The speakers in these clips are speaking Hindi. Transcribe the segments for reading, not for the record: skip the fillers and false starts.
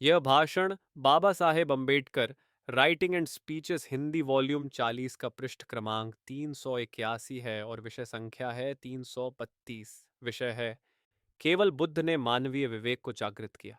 यह भाषण Baba Saheb Ambedkar writing and speeches Hindi volume 40 का पृष्ठ क्रमांक 381 है और विषय संख्या है 332। विषय है केवल बुद्ध ने मानवीय विवेक को जागृत किया।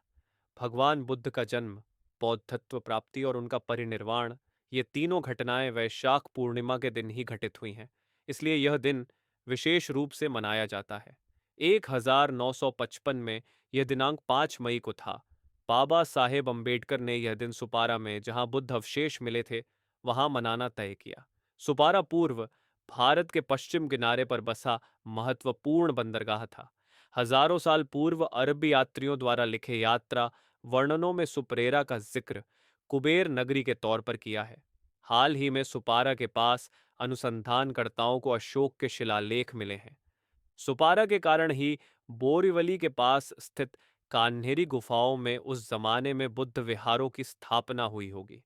भगवान बुद्ध का जन्म, बौद्धत्व प्राप्ति और उनका परिनिर्वाण, ये तीनों घटनाएं वैशाख पूर्णिमा के दिन ही घटित हुई हैं। इसलिए यह दिन विशेष रूप से मनाया जाता है। 1955 में यह दिनांक 5 मई को था। बाबा साहेब अम्बेडकर ने यह दिन सुपारा में, जहां बुद्ध अवशेष मिले थे, वहां मनाना तय किया। सुपारा पूर्व भारत के पश्चिम किनारे पर बसा महत्वपूर्ण बंदरगाह था। हजारों साल पूर्व अरब यात्रियों द्वारा लिखे यात्रा वर्णनों में सुपरेरा का जिक्र कुबेर नगरी के तौर पर किया है। हाल ही में सुपारा के पास अनुसंधानकर्ताओं को अशोक के शिलालेख मिले हैं। सुपारा के कारण ही बोरीवली के पास स्थित कान्हेरी गुफाओं में उस जमाने में बुद्ध विहारों की स्थापना हुई होगी।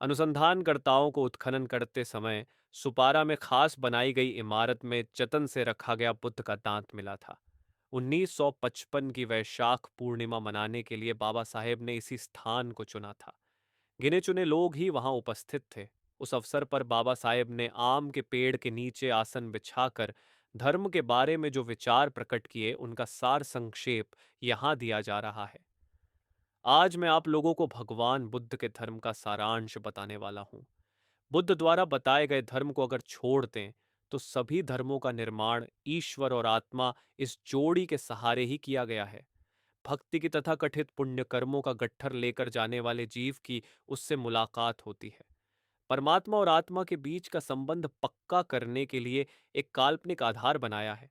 अनुसंधानकर्ताओं को उत्खनन करते समय सुपारा में खास बनाई गई इमारत में जतन से रखा गया बुद्ध का दांत मिला था। 1955 की वैशाख पूर्णिमा मनाने के लिए बाबा साहेब ने इसी स्थान को चुना था। गिने चुने लोग ही वहां उपस्थित थे। उस अवसर पर बाबा साहेब ने आम के पेड़ के नीचे आसन बिछाकर धर्म के बारे में जो विचार प्रकट किए, उनका सार संक्षेप यहां दिया जा रहा है। आज मैं आप लोगों को भगवान बुद्ध के धर्म का सारांश बताने वाला हूं। बुद्ध द्वारा बताए गए धर्म को अगर छोड़ दें तो सभी धर्मों का निर्माण ईश्वर और आत्मा इस जोड़ी के सहारे ही किया गया है। भक्ति की तथाकथित पुण्य कर्मों का गट्ठर लेकर जाने वाले जीव की उससे मुलाकात होती है। परमात्मा और आत्मा के बीच का संबंध पक्का करने के लिए एक काल्पनिक आधार बनाया है।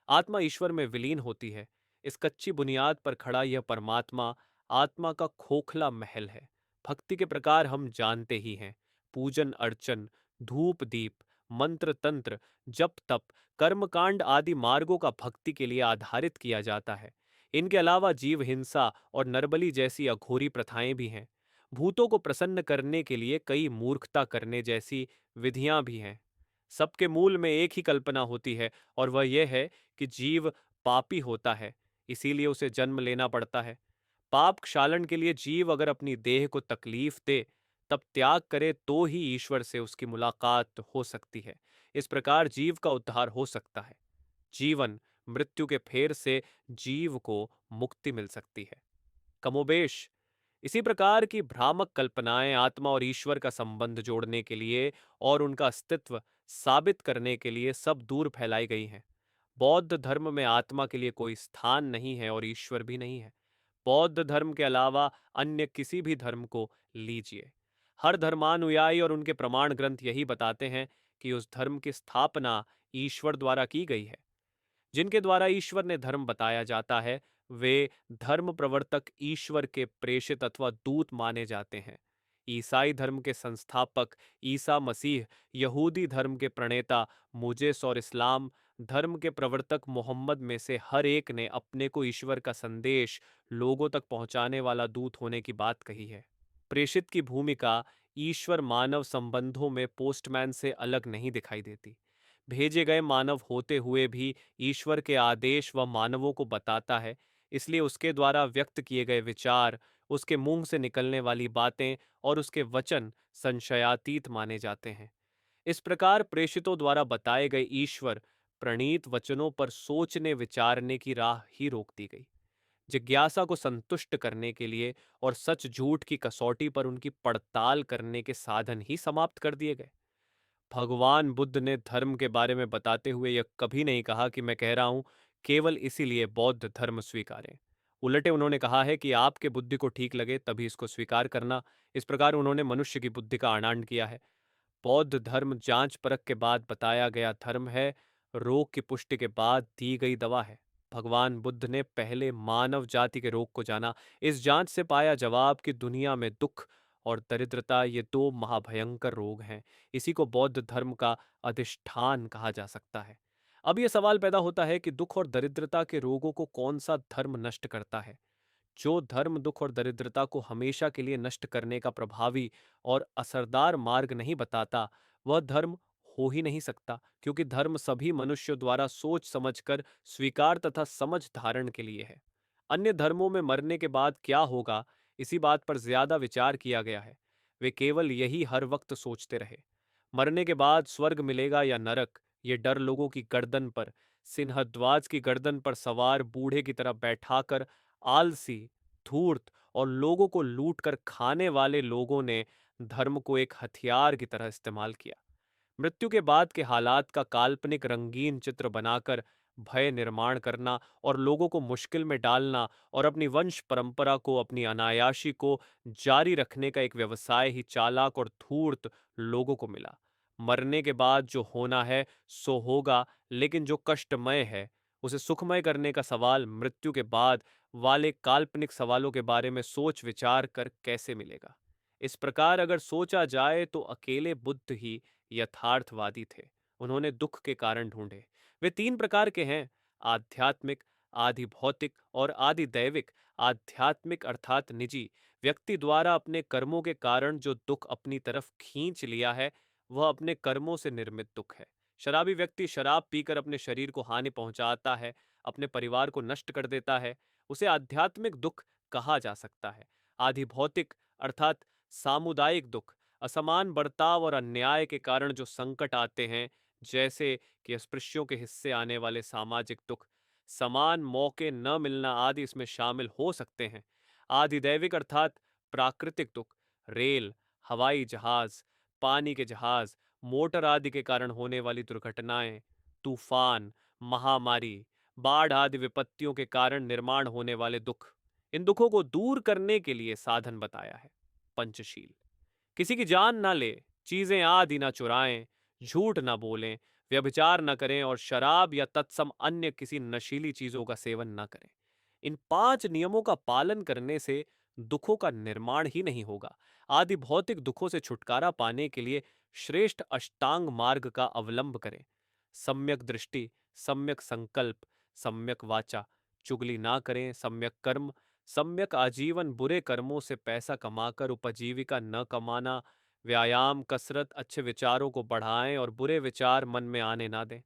आत्मा ईश्वर में विलीन होती है। इस कच्ची बुनियाद पर खड़ा यह परमात्मा आत्मा का खोखला महल है। भक्ति के प्रकार हम जानते ही हैं। पूजन अर्चन, धूप दीप, मंत्र तंत्र, जप तप, कर्मकांड आदि मार्गों का भक्ति के लिए आधारित किया जाता है। इनके अलावा जीव हिंसा और नरबली जैसी अघोरी प्रथाएं भी हैं। भूतों को प्रसन्न करने के लिए कई मूर्खता करने जैसी विधियां भी हैं। सबके मूल में एक ही कल्पना होती है, और वह यह है कि जीव पापी होता है, इसीलिए उसे जन्म लेना पड़ता है। पाप क्षालन के लिए जीव अगर अपनी देह को तकलीफ दे, तब त्याग करे तो ही ईश्वर से उसकी मुलाकात हो सकती है। इस प्रकार जीव का उद्धार हो सकता है। जीवन मृत्यु के फेर से जीव को मुक्ति मिल सकती है। कमोबेश इसी प्रकार की भ्रामक कल्पनाएं आत्मा और ईश्वर का संबंध जोड़ने के लिए और उनका अस्तित्व साबित करने के लिए सब दूर फैलाई गई हैं। बौद्ध धर्म में आत्मा के लिए कोई स्थान नहीं है और ईश्वर भी नहीं है। बौद्ध धर्म के अलावा अन्य किसी भी धर्म को लीजिए, हर धर्मानुयायी और उनके प्रमाण ग्रंथ यही बताते हैं कि उस धर्म की स्थापना ईश्वर द्वारा की गई है। जिनके द्वारा ईश्वर ने धर्म बताया जाता है, वे धर्म प्रवर्तक ईश्वर के प्रेषित अथवा दूत माने जाते हैं। ईसाई धर्म के संस्थापक ईसा मसीह, यहूदी धर्म के प्रणेता मुजेस और इस्लाम धर्म के प्रवर्तक मोहम्मद में से हर एक ने अपने को ईश्वर का संदेश लोगों तक पहुंचाने वाला दूत होने की बात कही है। प्रेषित की भूमिका ईश्वर मानव संबंधों में पोस्टमैन से अलग नहीं दिखाई देती। भेजे गए मानव होते हुए भी ईश्वर के आदेश व मानवों को बताता है, इसलिए उसके द्वारा व्यक्त किए गए विचार, उसके मुंह से निकलने वाली बातें और उसके वचन संशयातीत माने जाते हैं। इस प्रकार प्रेषितों द्वारा बताए गए ईश्वर प्रणीत वचनों पर सोचने विचारने की राह ही रोक दी गई। जिज्ञासा को संतुष्ट करने के लिए और सच झूठ की कसौटी पर उनकी पड़ताल करने के साधन ही समाप्त कर दिए गए। भगवान बुद्ध ने धर्म के बारे में बताते हुए यह कभी नहीं कहा कि मैं कह रहा हूं केवल इसीलिए बौद्ध धर्म स्वीकारें। उलटे उन्होंने कहा है कि आपके बुद्धि को ठीक लगे तभी इसको स्वीकार करना। इस प्रकार उन्होंने मनुष्य की बुद्धि का आनंद किया है। बौद्ध धर्म जांच परख के बाद बताया गया धर्म है, रोग की पुष्टि के बाद दी गई दवा है। भगवान बुद्ध ने पहले मानव जाति के रोग को जाना। इस जांच से पाया जवाब कि दुनिया में दुख और दरिद्रता ये दो महाभयंकर रोग हैं। इसी को बौद्ध धर्म का अधिष्ठान कहा जा सकता है। अब यह सवाल पैदा होता है कि दुख और दरिद्रता के रोगों को कौन सा धर्म नष्ट करता है। जो धर्म दुख और दरिद्रता को हमेशा के लिए नष्ट करने का प्रभावी और असरदार मार्ग नहीं बताता, वह धर्म हो ही नहीं सकता, क्योंकि धर्म सभी मनुष्यों द्वारा सोच समझकर स्वीकार तथा समझ धारण के लिए है। अन्य धर्मों में मरने के बाद क्या होगा, इसी बात पर ज्यादा विचार किया गया है। वे केवल यही हर वक्त सोचते रहे। मरने के बाद स्वर्ग मिलेगा या नरक, ये डर लोगों की गर्दन पर, सिंहद्वाज की गर्दन पर सवार बूढ़े की तरह बैठाकर आलसी, धूर्त और लोगों को लूट कर खाने वाले लोगों ने धर्म को एक हथियार की तरह इस्तेमाल किया। मृत्यु के बाद के हालात का काल्पनिक रंगीन चित्र बनाकर भय निर्माण करना और लोगों को मुश्किल में डालना और अपनी वंश परंपरा को, अपनी अनायाशी को जारी रखने का एक व्यवसाय ही चालाक और धूर्त लोगों को मिला। मरने के बाद जो होना है सो होगा, लेकिन जो कष्टमय है उसे सुखमय करने का सवाल मृत्यु के बाद वाले काल्पनिक सवालों के बारे में सोच विचार कर कैसे मिलेगा। इस प्रकार अगर सोचा जाए तो अकेले बुद्ध ही यथार्थवादी थे। उन्होंने दुख के कारण ढूंढे। वे तीन प्रकार के हैं: आध्यात्मिक, आधि भौतिक और आधि दैविक। आध्यात्मिक अर्थात निजी, व्यक्ति द्वारा अपने कर्मों के कारण जो दुख अपनी तरफ खींच लिया है वह अपने कर्मों से निर्मित दुख है। शराबी व्यक्ति शराब पीकर अपने शरीर को हानि पहुंचाता है, अपने परिवार को नष्ट कर देता है, उसे आध्यात्मिक दुख कहा जा सकता है। आधि भौतिक अर्थात सामुदायिक दुख, असमान बर्ताव और अन्याय के कारण जो संकट आते हैं, जैसे कि अस्पृश्यों के हिस्से आने वाले सामाजिक दुख, समान मौके न मिलना आदि इसमें शामिल हो सकते हैं। आधिदैविक अर्थात प्राकृतिक दुख, रेल, हवाई जहाज, पानी के जहाज, मोटर आदि के कारण होने वाली दुर्घटनाएं, तूफान, महामारी, बाढ़ आदि विपत्तियों के कारण निर्माण होने वाले दुख, इन दुखों को दूर करने के लिए साधन बताया है पंचशील। किसी की जान ना ले, चीजें आदि ना चुराएं, झूठ ना बोलें, व्यभिचार न करें और शराब या तत्सम अन्य किसी नशीली चीजों का सेवन न करें। इन पांच नियमों का पालन करने से दुखों का निर्माण ही नहीं होगा। आदि भौतिक दुखों से छुटकारा पाने के लिए श्रेष्ठ अष्टांग मार्ग का अवलंब करें: सम्यक दृष्टि, सम्यक संकल्प, सम्यक वाचा, चुगली ना करें, सम्यक कर्म, सम्यक आजीवन, बुरे कर्मों से पैसा कमाकर उपजीविका न कमाना, व्यायाम, कसरत, अच्छे विचारों को बढ़ाएं और बुरे विचार मन में आने ना दें।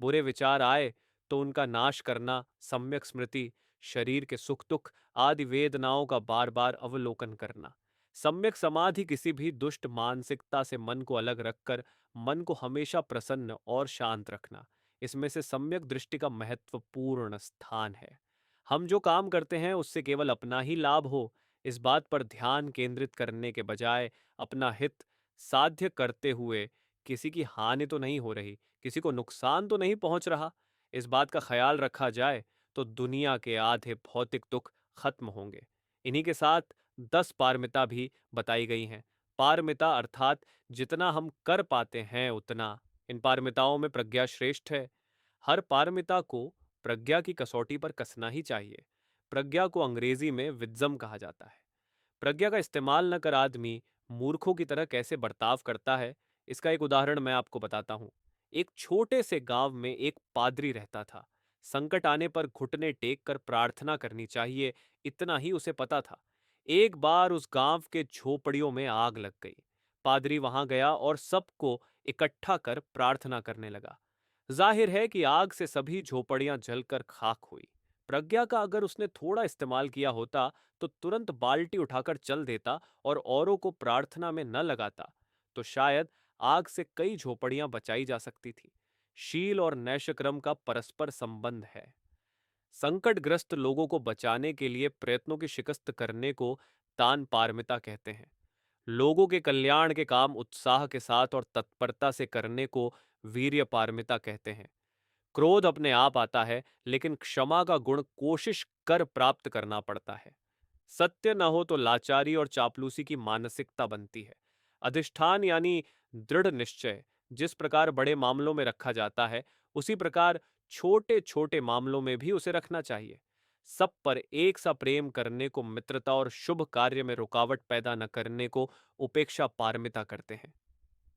बुरे विचार आए तो उनका नाश करना, सम्यक स्मृति, शरीर के सुख दुख आदि वेदनाओं का बार बार अवलोकन करना। सम्यक समाधि, किसी भी दुष्ट मानसिकता से मन को अलग रखकर मन को हमेशा प्रसन्न और शांत रखना। इसमें से सम्यक दृष्टि का महत्वपूर्ण स्थान है। हम जो काम करते हैं उससे केवल अपना ही लाभ हो, इस बात पर ध्यान केंद्रित करने के बजाय अपना हित साध्य करते हुए किसी की हानि तो नहीं हो रही, किसी को नुकसान तो नहीं पहुंच रहा, इस बात का ख्याल रखा जाए तो दुनिया के आधे भौतिक दुख खत्म होंगे। इन्हीं के साथ 10 पारमिता भी बताई गई हैं। पारमिता अर्थात जितना हम कर पाते हैं उतना। इन पारमिताओं में प्रज्ञा श्रेष्ठ है। हर पारमिता को प्रज्ञा की कसौटी पर कसना ही चाहिए। प्रज्ञा को अंग्रेजी में विज्डम कहा जाता है। प्रज्ञा का इस्तेमाल न कर आदमी मूर्खों की तरह कैसे बर्ताव करता है, इसका एक उदाहरण मैं आपको बताता हूँ। एक छोटे से गांव में एक पादरी रहता था। संकट आने पर घुटने टेक कर प्रार्थना करनी चाहिए, इतना ही उसे पता था। एक बार उस गांव के झोपड़ियों में आग लग गई। पादरी वहां गया और सबको इकट्ठा कर प्रार्थना करने लगा। जाहिर है कि आग से सभी झोपड़ियां जलकर खाक हुई। प्रज्ञा का अगर उसने थोड़ा इस्तेमाल किया होता तो तुरंत बाल्टी उठाकर चल देता और औरों को प्रार्थना में न लगाता, तो शायद आग से कई झोपड़ियां बचाई जा सकती थी। शील और नैशक्रम का परस्पर संबंध है। संकटग्रस्त लोगों को बचाने के लिए प्रयत्नों की शिकस्त करने को दान पारमिता कहते हैं। लोगों के कल्याण के काम उत्साह के साथ और तत्परता से करने को वीर्य पारमिता कहते हैं। क्रोध अपने आप आता है, लेकिन क्षमा का गुण कोशिश कर प्राप्त करना पड़ता है। सत्य न हो तो लाचारी और चापलूसी की मानसिकता बनती है। अधिष्ठान यानी दृढ़ निश्चय जिस प्रकार बड़े मामलों में रखा जाता है, उसी प्रकार छोटे छोटे मामलों में भी उसे रखना चाहिए। सब पर एक सा प्रेम करने को मित्रता और शुभ कार्य में रुकावट पैदा न करने को उपेक्षा पारमिता करते हैं।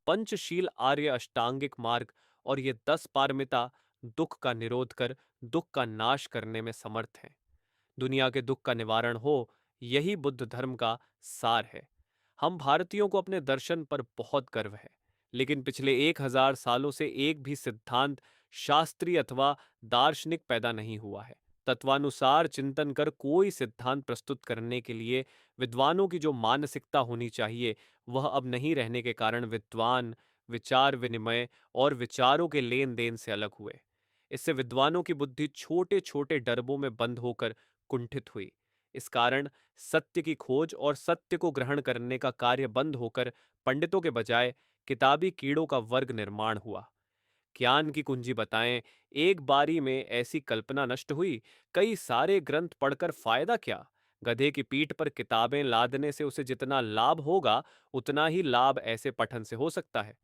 पंचशील आर्य अष्टांगिक मार्ग और ये 10 पारमिता दुख का निरोध कर दुख का नाश करने में समर्थ हैं। दुनिया के दुख का निवारण हो, यही बुद्ध धर्म का सार है। हम भारतीयों को अपने दर्शन पर बहुत गर्व है, लेकिन पिछले 1000 सालों से एक भी सिद्धांत शास्त्रीय अथवा दार्शनिक पैदा नहीं हुआ है। तत्वानुसार चिंतन कर कोई सिद्धांत प्रस्तुत करने के लिए विद्वानों की जो मानसिकता होनी चाहिए, वह अब नहीं रहने के कारण विद्वान विचार विनिमय और विचारों के लेन देन से अलग हुए। इससे विद्वानों की बुद्धि छोटे छोटे डरबों में बंद होकर कुंठित हुई। इस कारण सत्य की खोज और सत्य को ग्रहण करने का कार्य बंद होकर पंडितों के बजाय किताबी कीड़ों का वर्ग निर्माण हुआ। ज्ञान की कुंजी बताएं, एक बारी में ऐसी कल्पना नष्ट हुई, कई सारे ग्रंथ पढ़कर फायदा क्या? गधे की पीठ पर किताबें लादने से उसे जितना लाभ होगा, उतना ही लाभ ऐसे पठन से हो सकता है।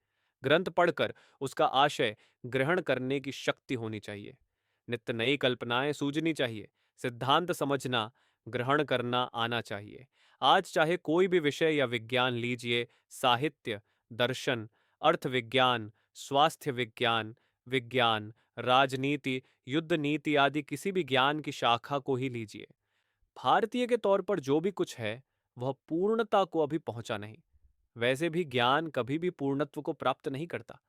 ग्रंथ पढ़कर उसका आशय ग्रहण करने की शक्ति होनी चाहिए। नित्य नई कल्पनाएं सूझनी चाहिए। सिद्धांत समझना, ग्रहण करना आना चाहिए। आज चाहे कोई भी विषय या विज्ञान लीजिए, साहित्य, दर्शन, अर्थ विज्ञान, स्वास्थ्य विज्ञान, विज्ञान, राजनीति, युद्ध नीति आदि किसी भी ज्ञान की शाखा को ही लीजिए। भारतीय के तौर पर जो भी कुछ है, वह पूर्णता को अभी पहुंचा नहीं। वैसे भी ज्ञान कभी भी पूर्णत्व को प्राप्त नहीं करता।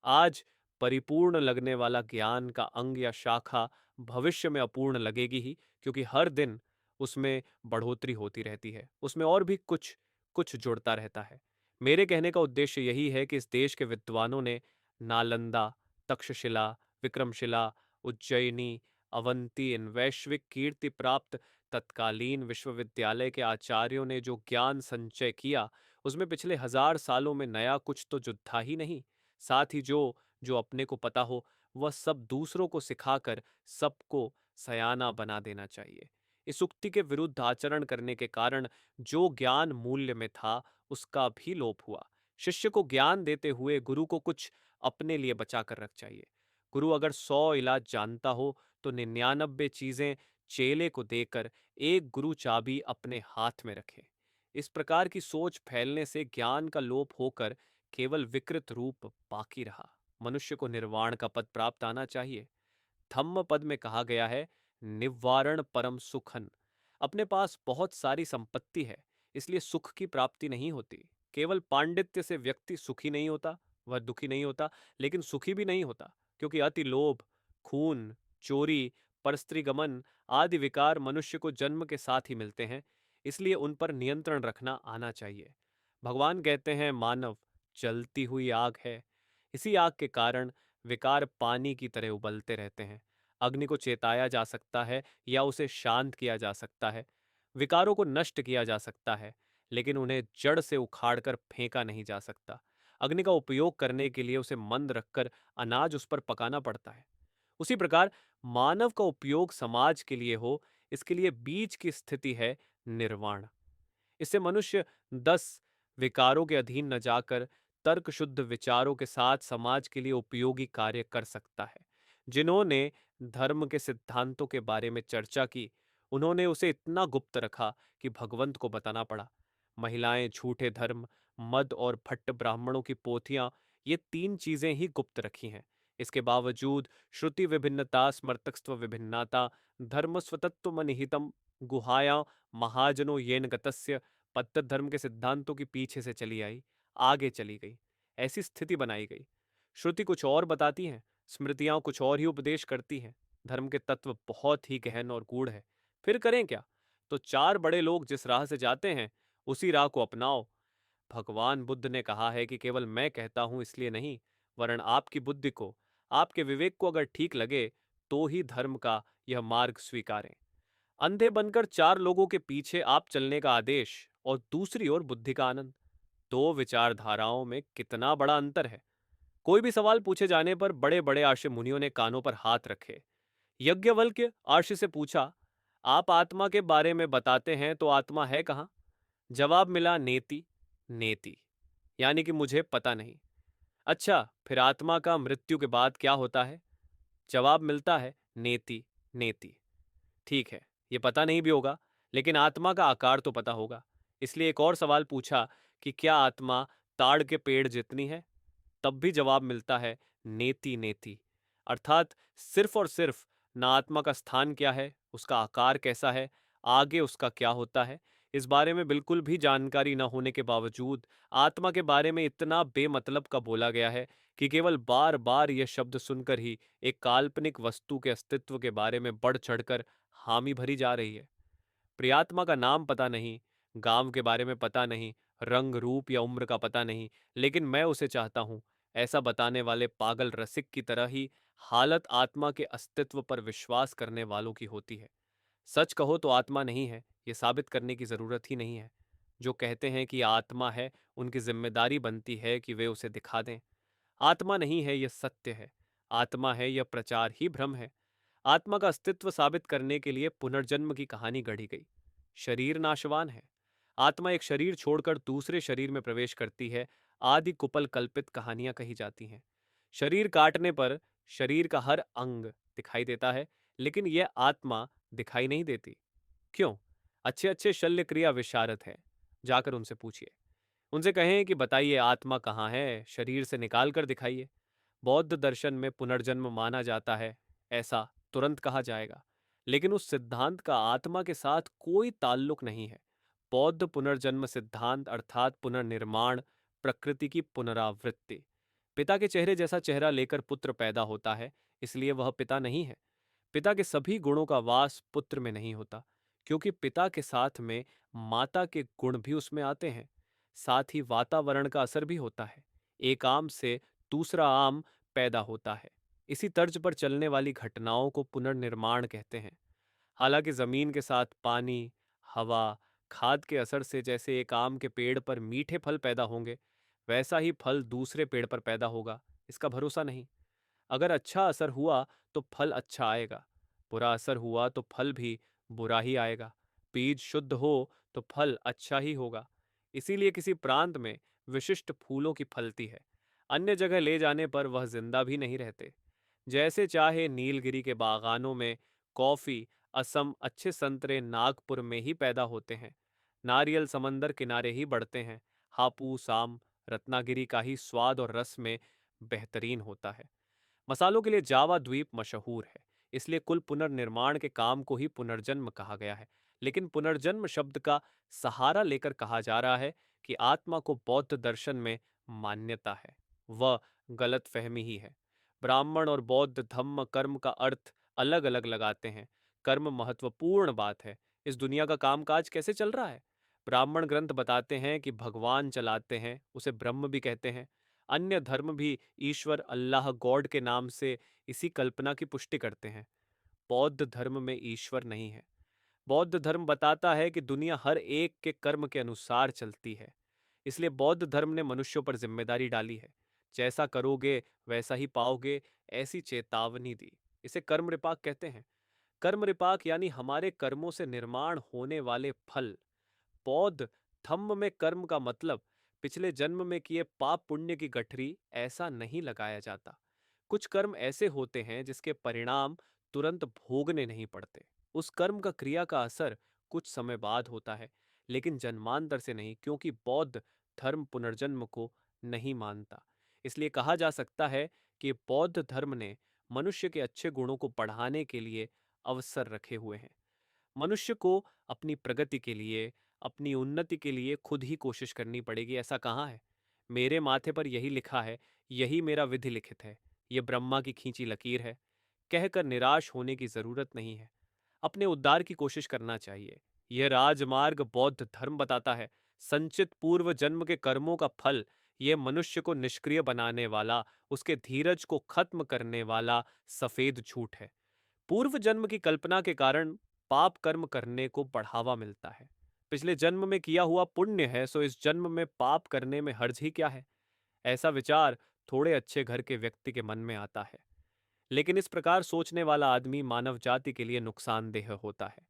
आज परिपूर्ण लगने वाला ज्ञान का अंग या शाखा भविष्य में अपूर्ण लगेगी ही, क्योंकि हर दिन उसमें बढ़ोतरी होती रहती है, उसमें और भी कुछ कुछ जुड़ता रहता है। मेरे कहने का उद्देश्य यही है कि इस देश के विद्वानों ने नालंदा, तक्षशिला, विक्रमशिला, उज्जैनी, अवंती इन वैश्विक कीर्ति प्राप्त तत्कालीन विश्वविद्यालय के आचार्यों ने जो ज्ञान संचय किया, उसमें पिछले 1000 सालों में नया कुछ तो जुद्धा ही नहीं, साथ ही जो जो अपने को पता हो, वह सब दूसरों को सिखाकर सबको सयाना बना देना चाहिए। इस उक्ति के विरुद्ध आचरण करने के कारण जो ज्ञान मूल्य में था, उसका भी लोप हुआ। शिष्य को ज्ञान देते हुए गुरु को कुछ अपने लिए बचा कर रख चाहिए। गुरु अगर 100 इलाज जानता हो, तो 99 चीजें चेले को देकर एक गुरु चाबी अपने हाथ में रखे। इस प्रकार की सोच फैलने से ज्ञान का लोप होकर केवल विकृत रूप बाकी रहा। मनुष्य को निर्वाण का पद प्राप्त आना चाहिए। धम्म पद में कहा गया है, निवारण परम सुखन। अपने पास बहुत सारी संपत्ति है, इसलिए सुख की प्राप्ति नहीं होती। केवल पांडित्य से व्यक्ति सुखी नहीं होता, वह दुखी नहीं होता, लेकिन सुखी भी नहीं होता, क्योंकि अति लोभ, खून, चोरी, परस्त्रीगमन आदि विकार मनुष्य को जन्म के साथ ही मिलते हैं। इसलिए उन पर नियंत्रण रखना आना चाहिए। भगवान कहते हैं, मानव जलती हुई आग है। इसी आग के कारण विकार पानी की तरह उबलते रहते हैं। अग्नि को चेताया जा सकता है या उसे शांत किया जा सकता है। विकारों को नष्ट किया जा सकता है, लेकिन उन्हें जड़ से उखाड़कर फेंका नहीं जा सकता। अग्नि का उपयोग करने के लिए उसे मंद रखकर अनाज उस पर पकाना पड़ता है। उसी प्रकार मानव का उपयोग समाज के लिए हो, इसके लिए बीज की स्थिति है निर्वाण। इससे मनुष्य 10 विकारों के अधीन न जाकर तर्क शुद्ध विचारों के साथ समाज के लिए उपयोगी कार्य कर सकता है। जिन्होंने धर्म के सिद्धांतों के बारे में चर्चा की, उन्होंने उसे इतना गुप्त रखा कि भगवंत को बताना पड़ा। महिलाएं, झूठे धर्म, मद और भट्ट ब्राह्मणों की पोथियां, ये 3 चीजें ही गुप्त रखी हैं। इसके बावजूद श्रुति विभिन्नता स्मर्तकस्व विभिन्नता धर्म स्वतत्व निहितम गुहाया महाजनो येन गतस्य पद्धत धर्म के सिद्धांतों की पीछे से चली आई, आगे चली गई। ऐसी स्थिति बनाई गई। श्रुति कुछ और बताती है, स्मृतियां कुछ और ही उपदेश करती हैं। धर्म के तत्व बहुत ही गहन और गूढ़ है। फिर करें क्या? तो 4 बड़े लोग जिस राह से जाते हैं, उसी राह को अपनाओ। भगवान बुद्ध ने कहा है कि केवल मैं कहता हूं इसलिए नहीं, वरन आपकी बुद्धि को, आपके विवेक को अगर ठीक लगे, तो ही धर्म का यह मार्ग स्वीकारें। अंधे बनकर 4 लोगों के पीछे आप चलने का आदेश और दूसरी ओर बुद्धि का आनंद। 2 विचारधाराओं में कितना बड़ा अंतर है। कोई भी सवाल पूछे जाने पर बड़े बड़े आर्ष मुनियों ने कानों पर हाथ रखे। यज्ञवल्क्य आर्ष से पूछा, आप आत्मा के बारे में बताते हैं, तो आत्मा है कहाँ? जवाब मिला, नेति नेति, यानी कि मुझे पता नहीं। अच्छा, फिर आत्मा का मृत्यु के बाद क्या होता है? जवाब मिलता है, नेति नेति। ठीक है, ये पता नहीं भी होगा, लेकिन आत्मा का आकार तो पता होगा। इसलिए एक और सवाल पूछा कि क्या आत्मा ताड़ के पेड़ जितनी है? तब भी जवाब मिलता है, नेति नेति। अर्थात सिर्फ और सिर्फ ना आत्मा का स्थान क्या है, उसका आकार कैसा है, आगे उसका क्या होता है, इस बारे में बिल्कुल भी जानकारी न होने के बावजूद आत्मा के बारे में इतना बेमतलब का बोला गया है कि केवल बार बार यह शब्द सुनकर ही एक काल्पनिक वस्तु के अस्तित्व के बारे में बढ़ चढ़कर हामी भरी जा रही है। प्रियात्मा का नाम पता नहीं, गांव के बारे में पता नहीं, रंग रूप या उम्र का पता नहीं, लेकिन मैं उसे चाहता हूं। ऐसा बताने वाले पागल रसिक की तरह ही हालत आत्मा के अस्तित्व पर विश्वास करने वालों की होती है। सच कहो तो आत्मा नहीं है, ये साबित करने की जरूरत ही नहीं है। जो कहते हैं कि आत्मा है, उनकी जिम्मेदारी बनती है कि वे उसे दिखा दें। आत्मा नहीं है, यह सत्य है। आत्मा है, यह प्रचार ही भ्रम है। आत्मा का अस्तित्व साबित करने के लिए पुनर्जन्म की कहानी गढ़ी गई। शरीर नाशवान है। आत्मा एक शरीर छोड़कर दूसरे शरीर में प्रवेश करती है। आदि कुपल कल्पित कहानियां कही जाती हैं। शरीर काटने पर शरीर का हर अंग दिखाई देता है, लेकिन यह आत्मा दिखाई नहीं देती। क्यों? अच्छे अच्छे शल्य क्रिया विशारद हैं। जाकर उनसे पूछिए। उनसे कहें कि बताइए आत्मा कहाँ है, शरीर से निकाल कर दिखाइए। बौद्ध दर्शन में पुनर्जन्म माना जाता है, ऐसा तुरंत कहा जाएगा, लेकिन उस सिद्धांत का आत्मा के साथ कोई ताल्लुक नहीं है। बौद्ध पुनर्जन्म सिद्धांत अर्थात पुनर्निर्माण, प्रकृति की पुनरावृत्ति। पिता के चेहरे जैसा चेहरा लेकर पुत्र पैदा होता है, इसलिए वह पिता नहीं है। पिता के सभी गुणों का वास पुत्र में नहीं होता, क्योंकि पिता के साथ में माता के गुण भी उसमें आते हैं। साथ ही वातावरण का असर भी होता है। एक आम से दूसरा आम पैदा होता है। इसी तर्ज पर चलने वाली घटनाओं को पुनर्निर्माण कहते हैं। हालांकि जमीन के साथ पानी, हवा, खाद के असर से जैसे एक आम के पेड़ पर मीठे फल पैदा होंगे, वैसा ही फल दूसरे पेड़ पर पैदा होगा, इसका भरोसा नहीं। अगर अच्छा असर हुआ तो फल अच्छा आएगा, बुरा असर हुआ तो फल भी बुरा ही आएगा। बीज शुद्ध हो तो फल अच्छा ही होगा। इसीलिए किसी प्रांत में विशिष्ट फूलों की फलती है, अन्य जगह ले जाने पर वह जिंदा भी नहीं रहते। जैसे चाहे नीलगिरी के बागानों में कॉफी, असम अच्छे संतरे नागपुर में ही पैदा होते हैं। नारियल समंदर किनारे ही बढ़ते हैं। हापूस आम रत्नागिरी का ही स्वाद और रस में बेहतरीन होता है। मसालों के लिए जावा द्वीप मशहूर है, इसलिए कुल पुनर्निर्माण के काम को ही पुनर्जन्म कहा गया है। लेकिन पुनर्जन्म शब्द का सहारा लेकर कहा जा रहा है कि आत्मा को बौद्ध दर्शन में मान्यता है, वह गलत फहमी ही है। ब्राह्मण और बौद्ध धम्म कर्म का अर्थ अलग अलग लगाते हैं। कर्म महत्वपूर्ण बात है। इस दुनिया का कामकाज कैसे चल रहा है? ब्राह्मण ग्रंथ बताते हैं कि भगवान चलाते हैं, उसे ब्रह्म भी कहते हैं। अन्य धर्म भी ईश्वर अल्लाह गॉड के नाम से इसी कल्पना की पुष्टि करते हैं। बौद्ध धर्म में ईश्वर नहीं है। बौद्ध धर्म बताता है कि दुनिया हर एक के कर्म के अनुसार चलती है। इसलिए बौद्ध धर्म ने मनुष्यों पर जिम्मेदारी डाली है। जैसा करोगे वैसा ही पाओगे, ऐसी चेतावनी दी। इसे कर्म विपाक कहते हैं। कर्म विपाक यानी हमारे कर्मों से निर्माण होने वाले फल। बौद्ध धम्म में कर्म का मतलब पिछले जन्म में किए पाप पुण्य की गठरी ऐसा नहीं लगाया जाता। कुछ कर्म ऐसे होते हैं जिसके परिणाम तुरंत भोगने नहीं पड़ते। उस कर्म का क्रिया का असर कुछ समय बाद होता है, लेकिन जन्मांतर से नहीं, क्योंकि बौद्ध धर्म पुनर्जन्म को नहीं मानता। इसलिए कहा जा सकता है कि बौद्ध धर्म ने मनुष्य के अच्छे गुणों को बढ़ाने के लिए अवसर रखे हुए हैं। मनुष्य को अपनी प्रगति के लिए, अपनी उन्नति के लिए खुद ही कोशिश करनी पड़ेगी, ऐसा कहाँ है? मेरे माथे पर यही लिखा है, यही मेरा विधि लिखित है, ये ब्रह्मा की खींची लकीर है, कहकर निराश होने की जरूरत नहीं है। अपने उद्धार की कोशिश करना चाहिए। यह राजमार्ग बौद्ध धर्म बताता है। संचित पूर्व जन्म के कर्मों का फल, यह मनुष्य को निष्क्रिय बनाने वाला, उसके धीरज को खत्म करने वाला सफेद झूठ है। पूर्व जन्म की कल्पना के कारण पाप कर्म करने को बढ़ावा मिलता है। पिछले जन्म में किया हुआ पुण्य है, सो इस जन्म में पाप करने में हर्ज ही क्या है? ऐसा विचार थोड़े अच्छे घर के व्यक्ति के मन में आता है, लेकिन इस प्रकार सोचने वाला आदमी मानव जाति के लिए नुकसानदेह होता है।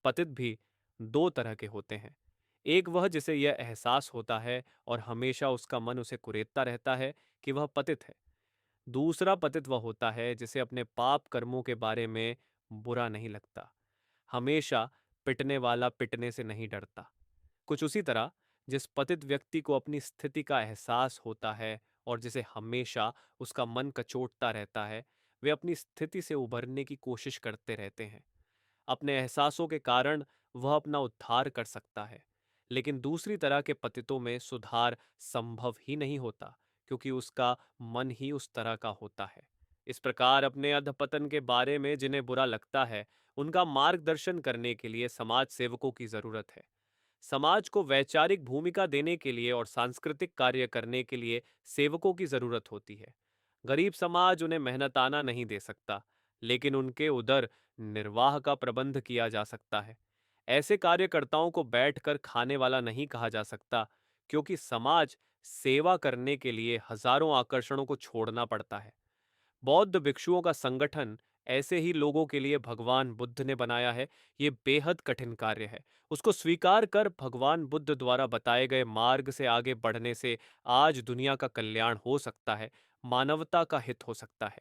पतित भी दो तरह के होते हैं। एक वह जिसे यह एहसास होता है और हमेशा उसका मन उसे कुरेदता रहता है कि वह पतित है। दूसरा पतित वह होता है जिसे अपने पाप कर्मों के बारे में बुरा नहीं लगता। हमेशा पिटने वाला पिटने से नहीं डरता। कुछ उसी तरह जिस पतित व्यक्ति को अपनी स्थिति का एहसास होता है और जिसे हमेशा उसका मन कचोटता रहता है, वे अपनी स्थिति से उभरने की कोशिश करते रहते हैं। अपने एहसासों के कारण वह अपना उद्धार कर सकता है। लेकिन दूसरी तरह के पतितों में सुधार संभव ही नहीं होता, क्योंकि उसका मन ही उस तरह का होता है। इस प्रकार अपने अधपतन के बारे में जिन्हें बुरा लगता है, उनका मार्गदर्शन करने के लिए समाज सेवकों की जरूरत है। समाज को वैचारिक भूमिका देने के लिए और सांस्कृतिक कार्य करने के लिए सेवकों की जरूरत होती है। गरीब समाज उन्हें मेहनताना नहीं दे सकता, लेकिन उनके उदर निर्वाह का प्रबंध किया जा सकता है। ऐसे कार्यकर्ताओं को बैठकर खाने वाला नहीं कहा जा सकता, क्योंकि समाज सेवा करने के लिए हजारों आकर्षणों को छोड़ना पड़ता है। बौद्ध भिक्षुओं का संगठन ऐसे ही लोगों के लिए भगवान बुद्ध ने बनाया है। ये बेहद कठिन कार्य है। उसको स्वीकार कर भगवान बुद्ध द्वारा बताए गए मार्ग से आगे बढ़ने से आज दुनिया का कल्याण हो सकता है, मानवता का हित हो सकता है।